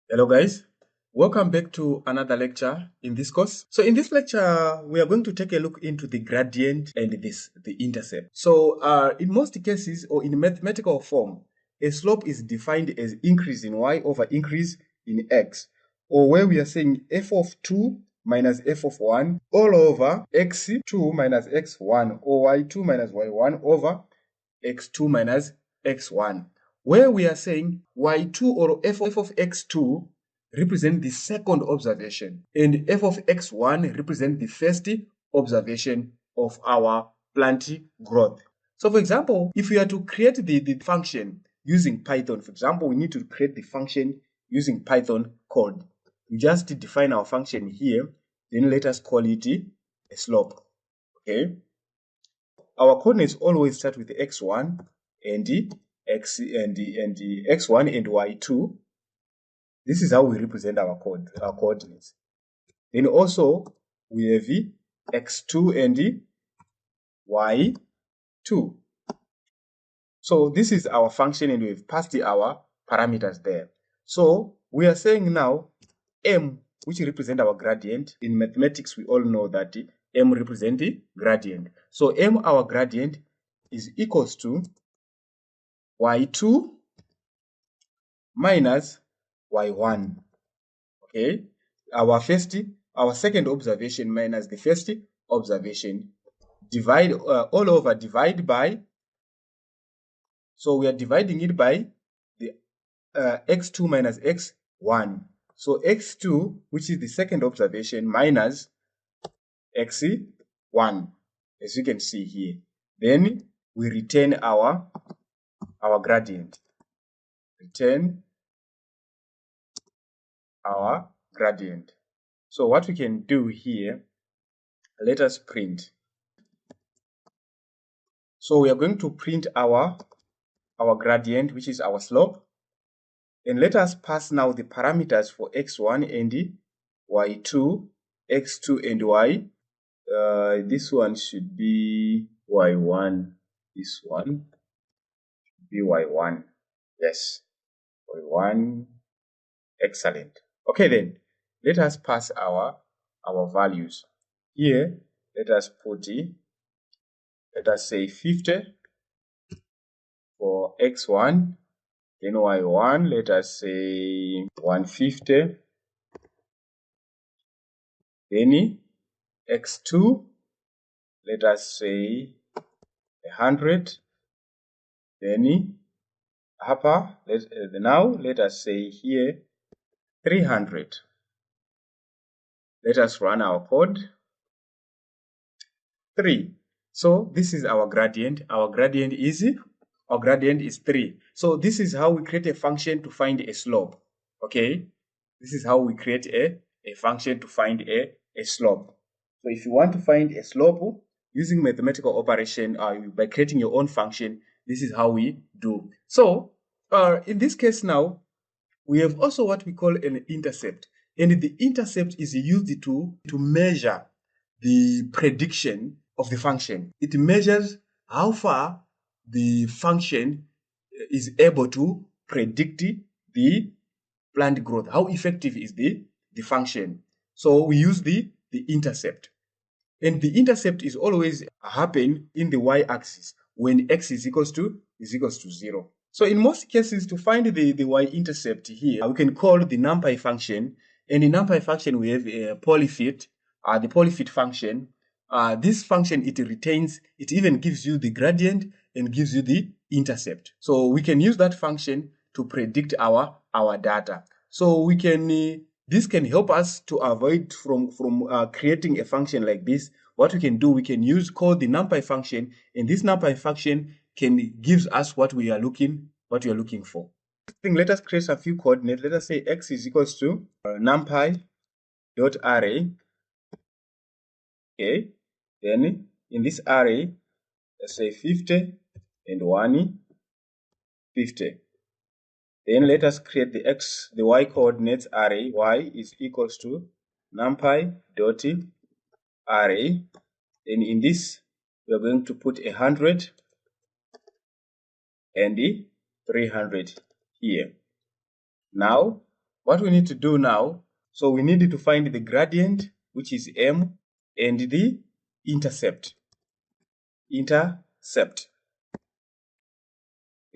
Hello guys, welcome back to another lecture in this course. So in this lecture, we are going to take a look into the gradient and the intercept. So in most cases or in mathematical form, a slope is defined as increase in y over increase in x, or where we are saying f of 2 minus f of 1 all over x2 minus x1 or y2 minus y1 over x2 minus x1, where we are saying y2 or f of x2 represent the second observation and f of x1 represent the first observation of our plant growth. So for example, if we are to create the function using Python, for example, we need to create the function using Python code. We just define our function here, then let us call it a slope. Okay. Our coordinates always start with x1 and the x1 and y2. This is how we represent our coordinates. Then also we have the x2 and the y2. So this is our function and we've passed our parameters there. So we are saying now m, which represent our gradient. In mathematics, we all know that m represent the gradient. So m, our gradient, is equals to y2 minus y1. Okay, our second observation minus the first observation, divide all over, divide by, so we are dividing it by the x2 minus x1. So x2, which is the second observation, minus x1, as you can see here. Then we return our gradient. Return our gradient. So what we can do here, let us print. So we are going to print our gradient, which is our slope. And let us pass now the parameters for x1 and y2, x2 and y. This one should be y1. This one should be y1. Yes, y1. Excellent. Okay, then let us pass our values. Here, let us put it, let us say 50 for x1, then y1, let us say 150, then x2, let us say 100, then upper, now let us say here 300. Let us run our code. 3. So this is our gradient. Our gradient is 3. So this is how we create a function to find a slope. Okay, this is how we create a function to find a slope. So if you want to find a slope using mathematical operation by creating your own function, this is how we do. So in this case now, we have also what we call an intercept. And the intercept is used to measure the prediction of the function. It measures how far the function is able to predict the plant growth. How effective is the function? So we use the intercept. And the intercept is always happen in the y-axis when x is equals to 0. So in most cases, to find the y-intercept here, we can call the numpy function. And in numpy function, we have a polyfit, the polyfit function. This function, it even gives you the gradient and gives you the intercept. So we can use that function to predict our data. So we can this can help us to avoid from creating a function like this. What we can do, we can call the numpy function, and this numpy function gives us what we are looking for. Let us create a few coordinates. Let us say x is equals to numpy dot array. Okay, then in this array, let's say 50 and 150. Then let us create the y coordinates array. Y is equals to numpy dot array. And in this, we are going to put 100 and 300 here. Now, what we need to do now, so we need to find the gradient, which is m, and the intercept. The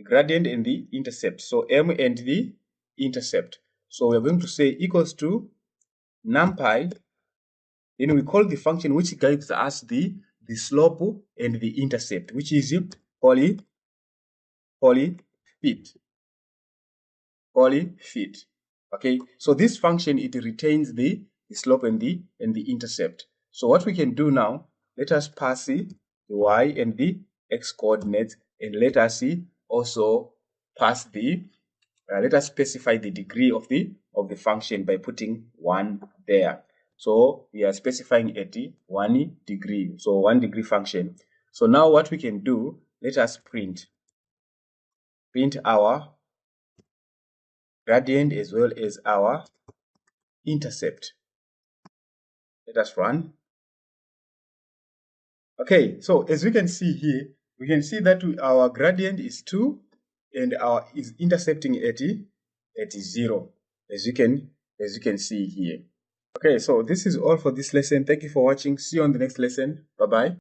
gradient and the intercept. So m and the intercept. So we're going to say equals to numpy. Then we call the function which gives us the slope and the intercept, which is polyfit. Okay, so this function, it retains the slope and the intercept. So what we can do now, let us pass the y and the x coordinates, and let us also pass the let us specify the degree of the function by putting 1 there. So we are specifying at 1 degree, so 1 degree function. So now what we can do, let us print our gradient as well as our intercept. Let us run. Okay, so as we can see here, we can see that our gradient is 2 and our is intercepting at 0, as you can see here. Okay, so this is all for this lesson. Thank you for watching. See you on the next lesson. Bye bye.